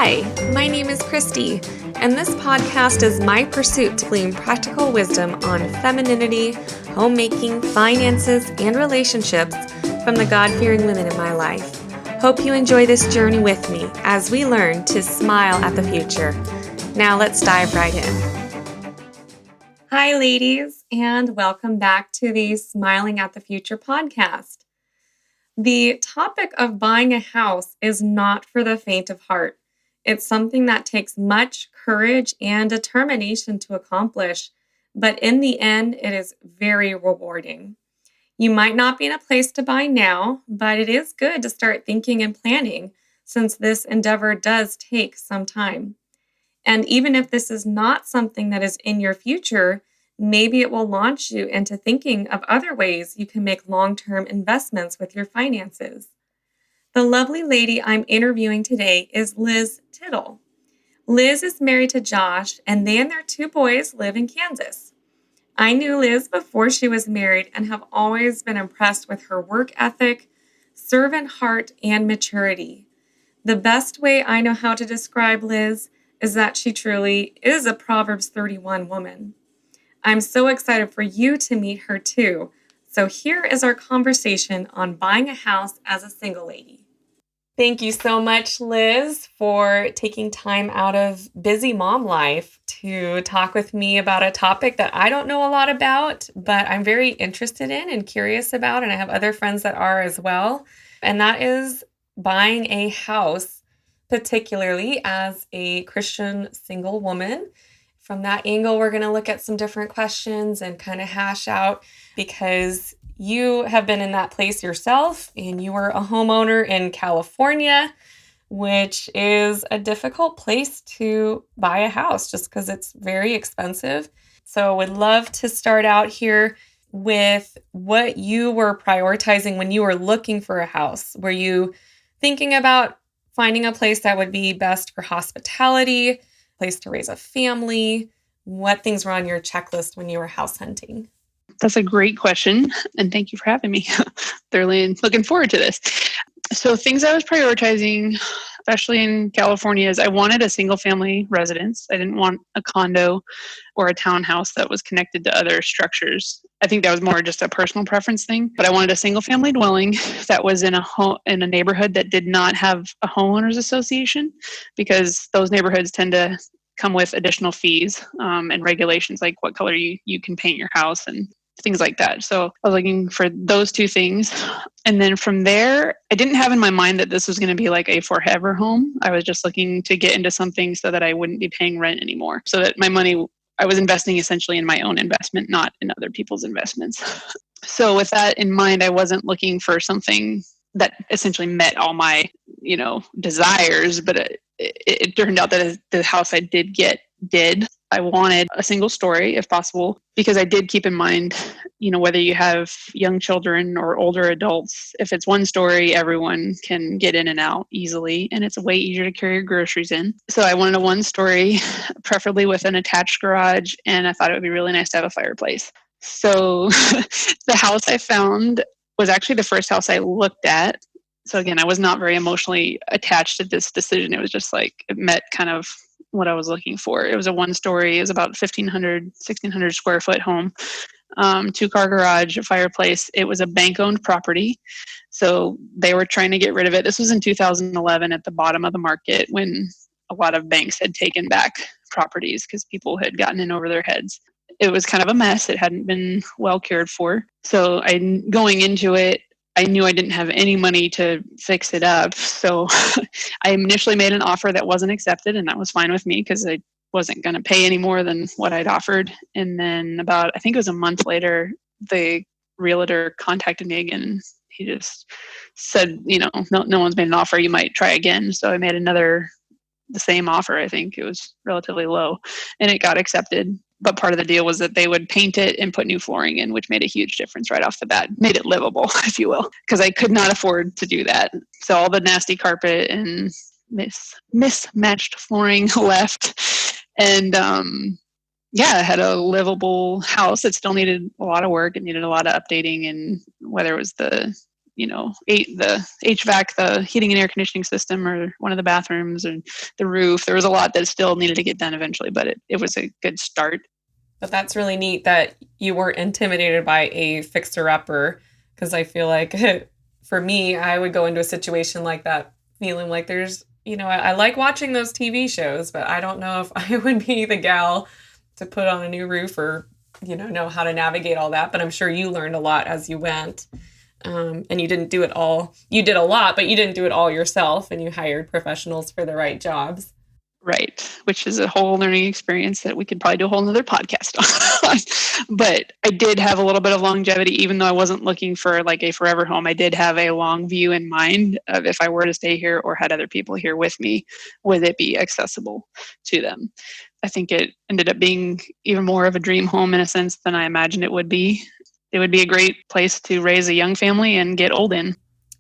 Hi, my name is Christy, and this podcast is my pursuit to glean practical wisdom on femininity, homemaking, finances, and relationships from the God-fearing women in my life. Hope you enjoy this journey with me as we learn to smile at the future. Now let's dive right in. Hi, ladies, and welcome back to the Smiling at the Future podcast. The topic of buying a house is not for the faint of heart. It's something that takes much courage and determination to accomplish, but in the end, it is very rewarding. You might not be in a place to buy now, but it is good to start thinking and planning since this endeavor does take some time. And even if this is not something that is in your future, maybe it will launch you into thinking of other ways you can make long-term investments with your finances. The lovely lady I'm interviewing today is Liz Tittle. Liz is married to Josh, and they and their two boys live in Kansas. I knew Liz before she was married and have always been impressed with her work ethic, servant heart, and maturity. The best way I know how to describe Liz is that she truly is a Proverbs 31 woman. I'm so excited for you to meet her too. So here is our conversation on buying a house as a single lady. Thank you so much, Liz, for taking time out of busy mom life to talk with me about a topic that I don't know a lot about, but I'm very interested in and curious about, and I have other friends that are as well. And that is buying a house, particularly as a Christian single woman. From that angle, we're going to look at some different questions and kind of hash out, because you have been in that place yourself, and you were a homeowner in California, which is a difficult place to buy a house just because it's very expensive. So would love to start out here with what you were prioritizing when you were looking for a house. Were you thinking about finding a place that would be best for hospitality, place to raise a family? What things were on your checklist when you were house hunting? That's a great question, and thank you for having me. Thoroughly looking forward to this. So things I was prioritizing, especially in California, is I wanted a single-family residence. I didn't want a condo or a townhouse that was connected to other structures. I think that was more just a personal preference thing, but I wanted a single-family dwelling that was in a neighborhood that did not have a homeowners association, because those neighborhoods tend to come with additional fees and regulations, like what color you can paint your house and things like that. So I was looking for those two things. And then from there, I didn't have in my mind that this was going to be like a forever home. I was just looking to get into something so that I wouldn't be paying rent anymore. So that my money, I was investing essentially in my own investment, not in other people's investments. So with that in mind, I wasn't looking for something that essentially met all my, desires, but it turned out that the house I did get did. I wanted a single story if possible, because I did keep in mind, whether you have young children or older adults, if it's one story, everyone can get in and out easily, and it's way easier to carry your groceries in. So I wanted a one story, preferably with an attached garage, and I thought it would be really nice to have a fireplace. So the house I found was actually the first house I looked at. So again, I was not very emotionally attached to this decision. It was just like, it met kind of what I was looking for. It was a one story. It was about 1,600 square foot home, 2-car garage, a fireplace. It was a bank-owned property. So they were trying to get rid of it. This was in 2011 at the bottom of the market, when a lot of banks had taken back properties because people had gotten in over their heads. It was kind of a mess. It hadn't been well cared for. So going into it, I knew I didn't have any money to fix it up. So I initially made an offer that wasn't accepted, and that was fine with me because I wasn't going to pay any more than what I'd offered. And then I think it was a month later, the realtor contacted me again. He just said, no one's made an offer. You might try again. So I made the same offer. I think it was relatively low, and it got accepted. But part of the deal was that they would paint it and put new flooring in, which made a huge difference right off the bat, made it livable, if you will, because I could not afford to do that. So all the nasty carpet and mismatched flooring left. And I had a livable house. It still needed a lot of work. It needed a lot of updating, and whether it was the the HVAC, the heating and air conditioning system, or one of the bathrooms, and the roof. There was a lot that still needed to get done eventually, but it was a good start. But that's really neat that you weren't intimidated by a fixer-upper, because I feel like for me, I would go into a situation like that feeling like there's, I like watching those TV shows, but I don't know if I would be the gal to put on a new roof or, know how to navigate all that. But I'm sure you learned a lot as you went. And you didn't do it all. You did a lot, but you didn't do it all yourself, and you hired professionals for the right jobs. Right, which is a whole learning experience that we could probably do a whole nother podcast on. But I did have a little bit of longevity, even though I wasn't looking for like a forever home. I did have a long view in mind of if I were to stay here or had other people here with me, would it be accessible to them? I think it ended up being even more of a dream home in a sense than I imagined it would be. It would be a great place to raise a young family and get old in.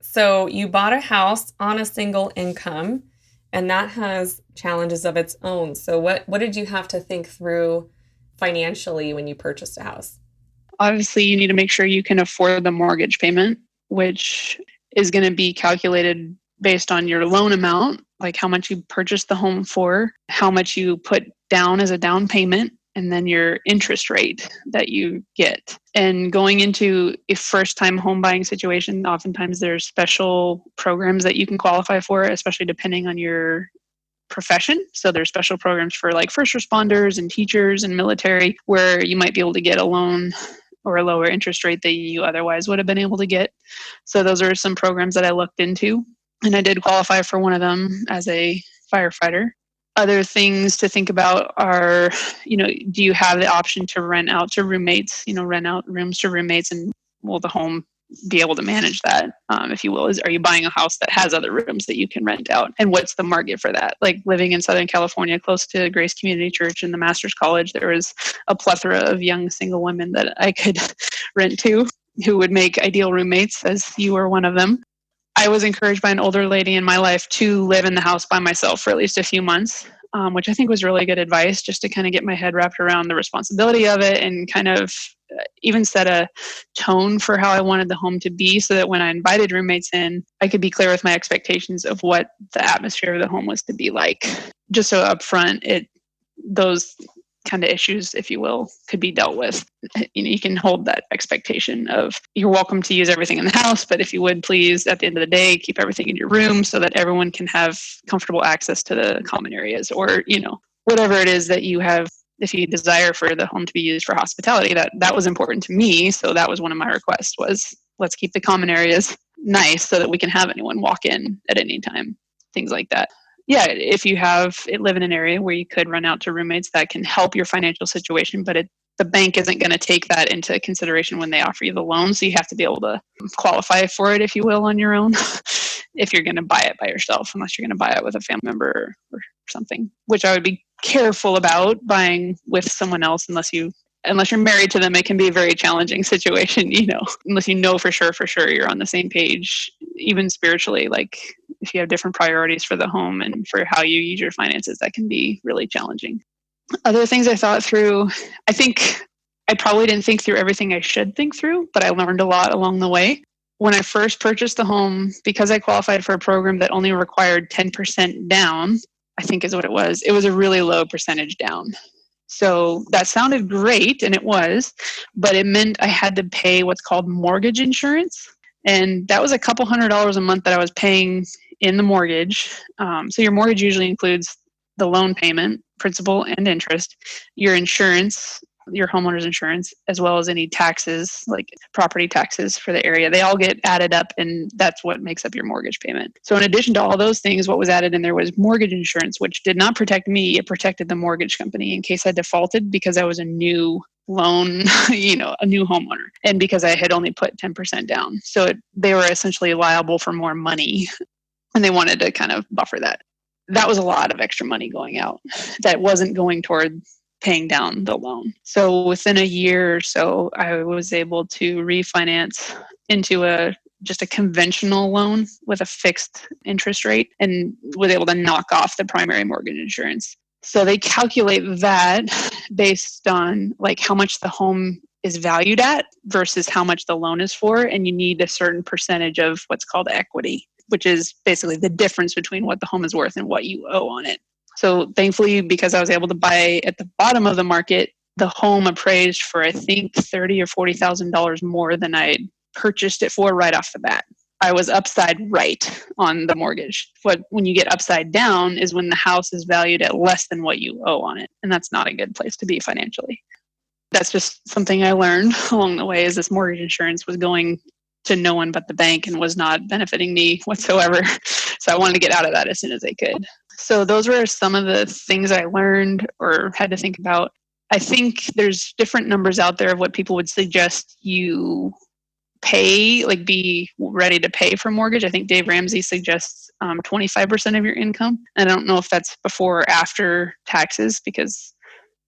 So you bought a house on a single income, and that has challenges of its own. So what did you have to think through financially when you purchased a house? Obviously, you need to make sure you can afford the mortgage payment, which is going to be calculated based on your loan amount, like how much you purchased the home for, how much you put down as a down payment, and then your interest rate that you get. And going into a first-time home buying situation, oftentimes there's special programs that you can qualify for, especially depending on your profession. So there's special programs for like first responders and teachers and military, where you might be able to get a loan or a lower interest rate than you otherwise would have been able to get. So those are some programs that I looked into, and I did qualify for one of them as a firefighter. Other things to think about are, do you have the option to rent out to roommates, rent out rooms to roommates, and will the home be able to manage that, if you will? Are you buying a house that has other rooms that you can rent out? And what's the market for that? Like living in Southern California, close to Grace Community Church and the Master's College, there was a plethora of young single women that I could rent to who would make ideal roommates, as you were one of them. I was encouraged by an older lady in my life to live in the house by myself for at least a few months, which I think was really good advice, just to kind of get my head wrapped around the responsibility of it and kind of even set a tone for how I wanted the home to be, so that when I invited roommates in, I could be clear with my expectations of what the atmosphere of the home was to be like. Just so up front, those kind of issues, if you will, could be dealt with. You can hold that expectation of you're welcome to use everything in the house, but if you would please, at the end of the day, keep everything in your room so that everyone can have comfortable access to the common areas, or, whatever it is that you have. If you desire for the home to be used for hospitality, that was important to me. So that was one of my requests, was let's keep the common areas nice so that we can have anyone walk in at any time, things like that. Yeah, if you live in an area where you could run out to roommates, that can help your financial situation, but the bank isn't going to take that into consideration when they offer you the loan. So you have to be able to qualify for it, if you will, on your own, if you're going to buy it by yourself, unless you're going to buy it with a family member or something, which I would be careful about buying with someone else, unless you're married to them. It can be a very challenging situation, unless you know for sure you're on the same page, even spiritually. Like if you have different priorities for the home and for how you use your finances, that can be really challenging. Other things I thought through, I think I probably didn't think through everything I should think through, but I learned a lot along the way. When I first purchased the home, because I qualified for a program that only required 10% down, I think is what it was a really low percentage down. So that sounded great, and it was, but it meant I had to pay what's called mortgage insurance. And that was a couple $100 a month that I was paying in the mortgage. So your mortgage usually includes the loan payment, principal and interest, your insurance, your homeowner's insurance, as well as any taxes, like property taxes for the area. They all get added up, and that's what makes up your mortgage payment. So in addition to all those things, what was added in there was mortgage insurance, which did not protect me. It protected the mortgage company in case I defaulted, because I was a new loan, a new homeowner, and because I had only put 10% down. So they were essentially liable for more money, and they wanted to kind of buffer that. That was a lot of extra money going out that wasn't going toward paying down the loan. So within a year or so, I was able to refinance into just a conventional loan with a fixed interest rate, and was able to knock off the primary mortgage insurance. So they calculate that based on like how much the home is valued at versus how much the loan is for. And you need a certain percentage of what's called equity, which is basically the difference between what the home is worth and what you owe on it. So thankfully, because I was able to buy at the bottom of the market, the home appraised for, I think, $30,000 or $40,000 more than I purchased it for right off the bat. I was upside right on the mortgage. When you get upside down is when the house is valued at less than what you owe on it. And that's not a good place to be financially. That's just something I learned along the way, is this mortgage insurance was going to no one but the bank and was not benefiting me whatsoever. So I wanted to get out of that as soon as I could. So those were some of the things I learned or had to think about. I think there's different numbers out there of what people would suggest you pay, like be ready to pay for mortgage. I think Dave Ramsey suggests 25% of your income. And I don't know if that's before or after taxes, because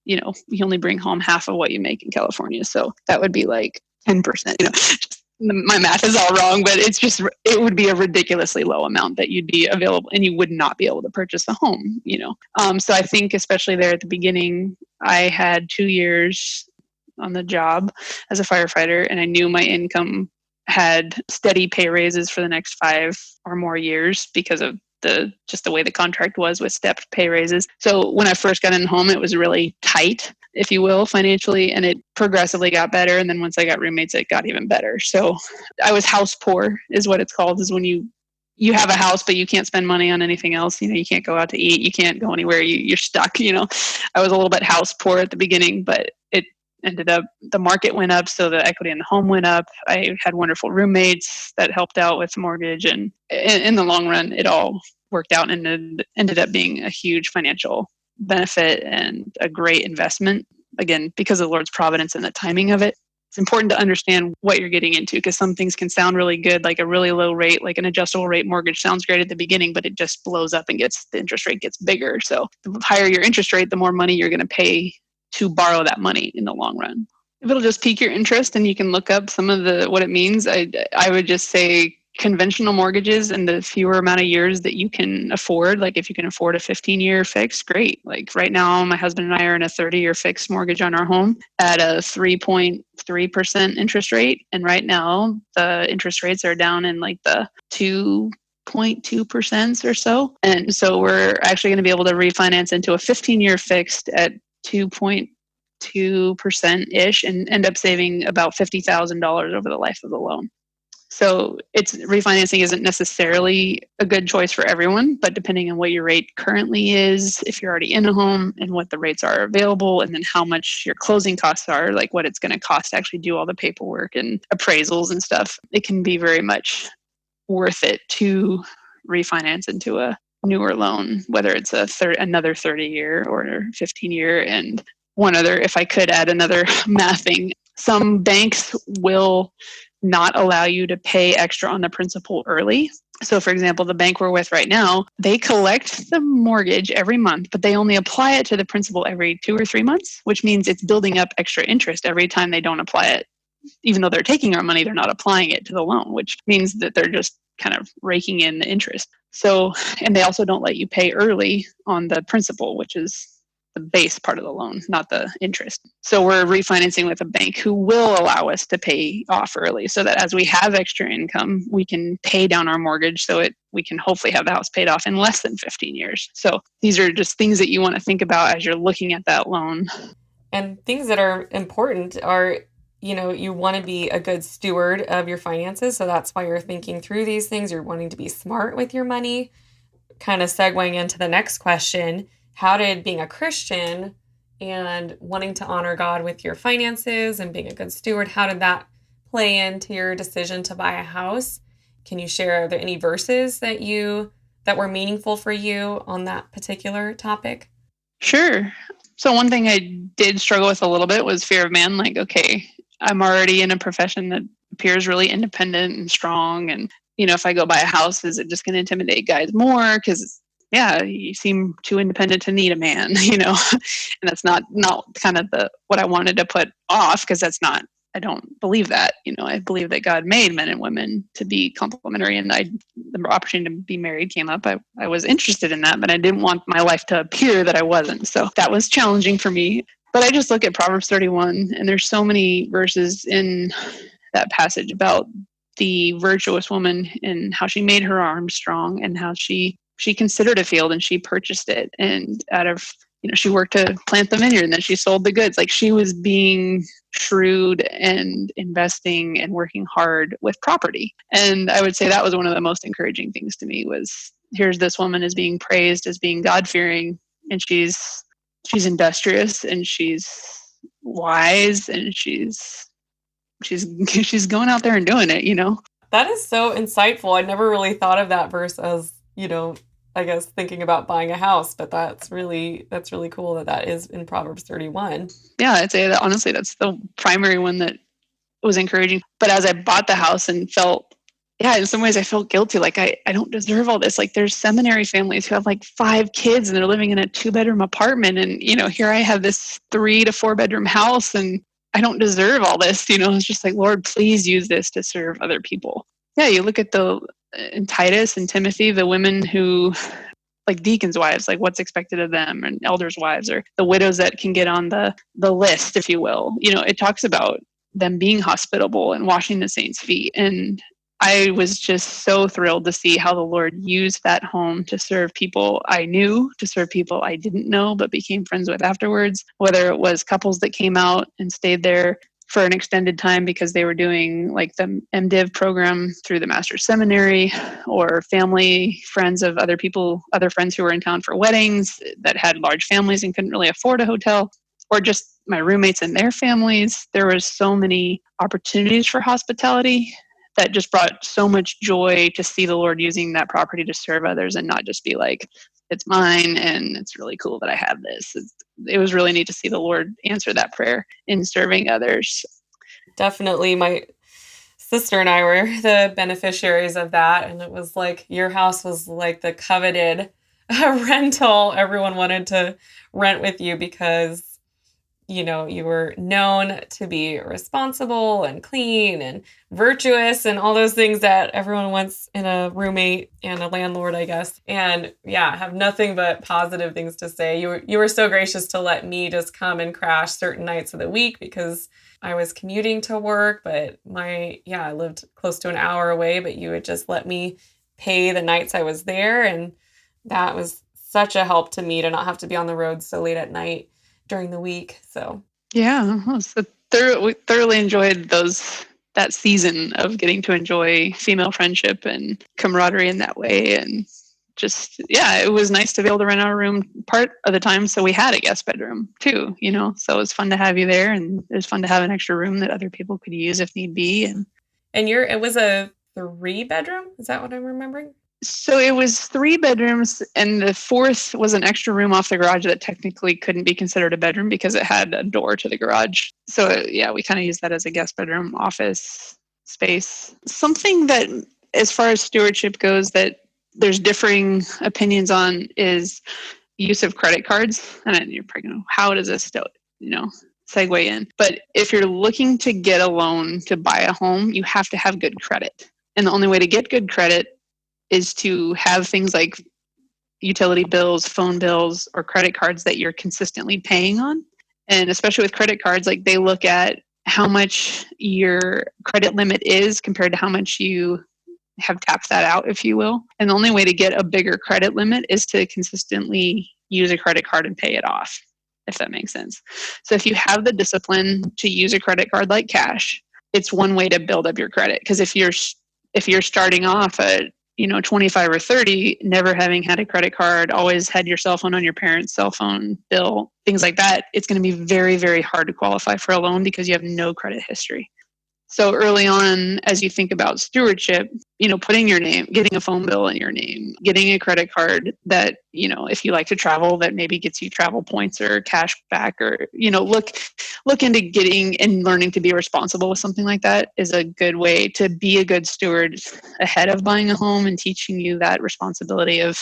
you only bring home half of what you make in California. So that would be like 10%. My math is all wrong, but it would be a ridiculously low amount that you'd be available, and you would not be able to purchase a home, So I think especially there at the beginning, I had 2 years on the job as a firefighter, and I knew my income had steady pay raises for the next 5 or more years because of the way the contract was with stepped pay raises. So when I first got in the home, it was really tight, if you will, financially, and it progressively got better. And then once I got roommates, it got even better. So I was house poor is what it's called, is when you have a house, but you can't spend money on anything else. You can't go out to eat. You can't go anywhere. You're stuck. I was a little bit house poor at the beginning, but it ended up, the market went up, so the equity in the home went up. I had wonderful roommates that helped out with the mortgage, and in the long run, it all worked out and ended up being a huge financial benefit and a great investment. Again, because of the Lord's providence and the timing of it. It's important to understand what you're getting into, because some things can sound really good, like a really low rate, like an adjustable rate mortgage sounds great at the beginning, but it just blows up and the interest rate gets bigger. So the higher your interest rate, the more money you're going to pay to borrow that money in the long run. If it'll just pique your interest and you can look up some of what it means, I would just say conventional mortgages and the fewer amount of years that you can afford. Like if you can afford a 15-year fix, great. Like right now, my husband and I are in a 30-year fixed mortgage on our home at a 3.3% interest rate. And right now the interest rates are down in like the 2.2% or so. And so we're actually going to be able to refinance into a 15-year fixed at 2.2%-ish and end up saving about $50,000 over the life of the loan. So refinancing isn't necessarily a good choice for everyone, but depending on what your rate currently is, if you're already in a home, and what the rates are available, and then how much your closing costs are, like what it's going to cost to actually do all the paperwork and appraisals and stuff, it can be very much worth it to refinance into a newer loan, whether it's another 30-year or 15-year. And if I could add another math thing, some banks will not allow you to pay extra on the principal early. So for example, the bank we're with right now, they collect the mortgage every month, but they only apply it to the principal every 2 or 3 months, which means it's building up extra interest every time they don't apply it. Even though they're taking our money, they're not applying it to the loan, which means that they're just kind of raking in the interest. So, and they also don't let you pay early on the principal, which is the base part of the loan, not the interest. So we're refinancing with a bank who will allow us to pay off early, so that as we have extra income, we can pay down our mortgage we can hopefully have the house paid off in less than 15 years. So these are just things that you want to think about as you're looking at that loan. And things that are important are, you want to be a good steward of your finances. So that's why you're thinking through these things. You're wanting to be smart with your money. Kind of segueing into the next question, how did being a Christian and wanting to honor God with your finances and being a good steward, how did that play into your decision to buy a house? Can you share, are there any verses that were meaningful for you on that particular topic? Sure. So one thing I did struggle with a little bit was fear of man. Like, okay, I'm already in a profession that appears really independent and strong. And, if I go buy a house, is it just going to intimidate guys more? Because, yeah, you seem too independent to need a man, and that's not kind of what I wanted to put off, because I don't believe that. I believe that God made men and women to be complementary, and the opportunity to be married came up. I was interested in that, but I didn't want my life to appear that I wasn't. So that was challenging for me. But I just look at Proverbs 31, and there's so many verses in that passage about the virtuous woman and how she made her arms strong, and how she considered a field and she purchased it, and out of she worked to plant the vineyard and then she sold the goods. Like, she was being shrewd and investing and working hard with property. And I would say that was one of the most encouraging things to me, was here's this woman is being praised as being God-fearing, and she's industrious, and she's wise, and she's going out there and doing it. That is so insightful. I never really thought of that verse as, I guess thinking about buying a house, but that's really cool that is in Proverbs 31. Yeah, I'd say that honestly, that's the primary one that was encouraging. But as I bought the house and felt, in some ways I felt guilty. Like, I don't deserve all this. Like, there's seminary families who have like 5 kids and they're living in a 2-bedroom apartment. And, here I have this 3 to 4 bedroom house and I don't deserve all this. It's just like, Lord, please use this to serve other people. Yeah, you look at in Titus and Timothy, the women who, like deacons' wives, like what's expected of them, and elders' wives, or the widows that can get on the list, if you will. It talks about them being hospitable and washing the saints' feet. And I was just so thrilled to see how the Lord used that home to serve people I knew, to serve people I didn't know but became friends with afterwards, whether it was couples that came out and stayed there for an extended time because they were doing like the MDiv program through the Master's Seminary, or family friends of other friends who were in town for weddings that had large families and couldn't really afford a hotel, or just my roommates and their families. There was so many opportunities for hospitality that just brought so much joy to see the Lord using that property to serve others, and not just be like, it's mine and it's really cool that I have this. It was really neat to see the Lord answer that prayer in serving others. Definitely. My sister and I were the beneficiaries of that. And it was like, your house was like the coveted rental. Everyone wanted to rent with you because, you were known to be responsible and clean and virtuous and all those things that everyone wants in a roommate and a landlord, I guess. And have nothing but positive things to say. You were so gracious to let me just come and crash certain nights of the week because I was commuting to work, but I lived close to an hour away, but you would just let me pay the nights I was there. And that was such a help to me to not have to be on the road so late at night during the week. So we thoroughly enjoyed that season of getting to enjoy female friendship and camaraderie in that way. And just, it was nice to be able to rent our room part of the time. So we had a guest bedroom too, so it was fun to have you there, and it was fun to have an extra room that other people could use if need be. And it was a 3-bedroom. Is that what I'm remembering? So it was 3 bedrooms, and the 4th was an extra room off the garage that technically couldn't be considered a bedroom because it had a door to the garage. So we kind of used that as a guest bedroom office space. Something that, as far as stewardship goes, that there's differing opinions on is use of credit cards. And you're probably going, how does this segue in? But if you're looking to get a loan to buy a home, you have to have good credit. And the only way to get good credit is to have things like utility bills, phone bills, or credit cards that you're consistently paying on. And especially with credit cards, like, they look at how much your credit limit is compared to how much you have tapped that out, if you will. And the only way to get a bigger credit limit is to consistently use a credit card and pay it off, if that makes sense. So if you have the discipline to use a credit card like cash, it's one way to build up your credit. Because if you're starting off at 25 or 30, never having had a credit card, always had your cell phone on your parents' cell phone bill, things like that, it's going to be very, very hard to qualify for a loan because you have no credit history. So early on, as you think about stewardship, putting your name, getting a phone bill in your name, getting a credit card that, if you like to travel, that maybe gets you travel points or cash back, or, look into getting and learning to be responsible with something like that is a good way to be a good steward ahead of buying a home, and teaching you that responsibility of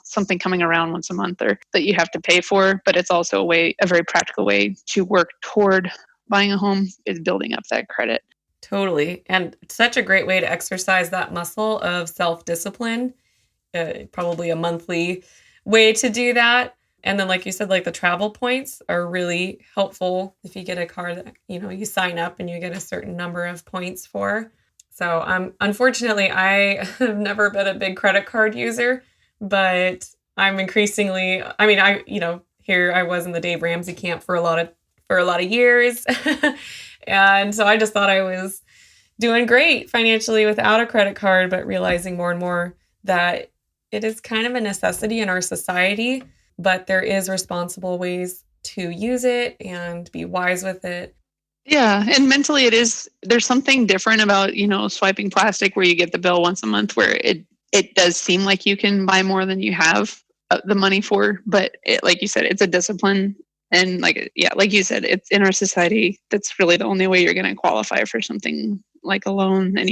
something coming around once a month or that you have to pay for. But it's also a very practical way to work toward buying a home, is building up that credit. Totally. And it's such a great way to exercise that muscle of self-discipline, probably a monthly way to do that. And then, like you said, like the travel points are really helpful if you get a card that, you sign up and you get a certain number of points for. So unfortunately, I have never been a big credit card user, but I'm increasingly, here I was in the Dave Ramsey camp for a lot of years. And so I just thought I was doing great financially without a credit card, but realizing more and more that it is kind of a necessity in our society, but there is responsible ways to use it and be wise with it. Yeah. And mentally there's something different about, swiping plastic where you get the bill once a month where it does seem like you can buy more than you have the money for, but like you said, it's a discipline. And like you said, it's in our society. That's really the only way you're going to qualify for something like a loan. And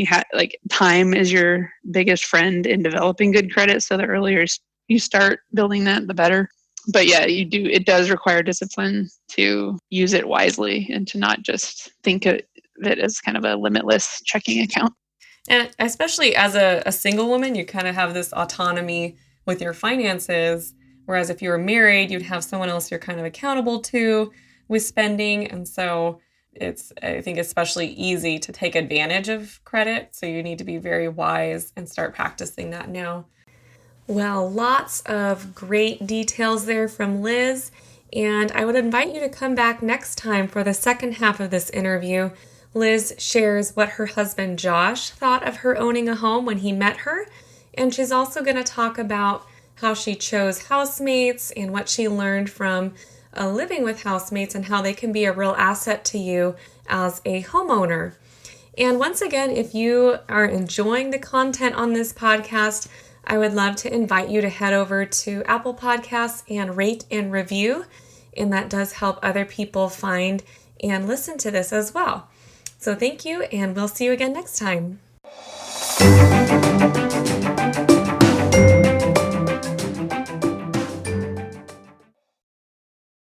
time is your biggest friend in developing good credit. So the earlier you start building that, the better. But yeah, it does require discipline to use it wisely and to not just think of it as kind of a limitless checking account. And especially as a single woman, you kind of have this autonomy with your finances. Whereas if you were married, you'd have someone else you're kind of accountable to with spending. And so I think, especially easy to take advantage of credit. So you need to be very wise and start practicing that now. Well, lots of great details there from Liz. And I would invite you to come back next time for the second half of this interview. Liz shares what her husband Josh thought of her owning a home when he met her. And she's also going to talk about how she chose housemates and what she learned from living with housemates and how they can be a real asset to you as a homeowner. And once again, if you are enjoying the content on this podcast, I would love to invite you to head over to Apple Podcasts and rate and review. And that does help other people find and listen to this as well. So thank you, and we'll see you again next time.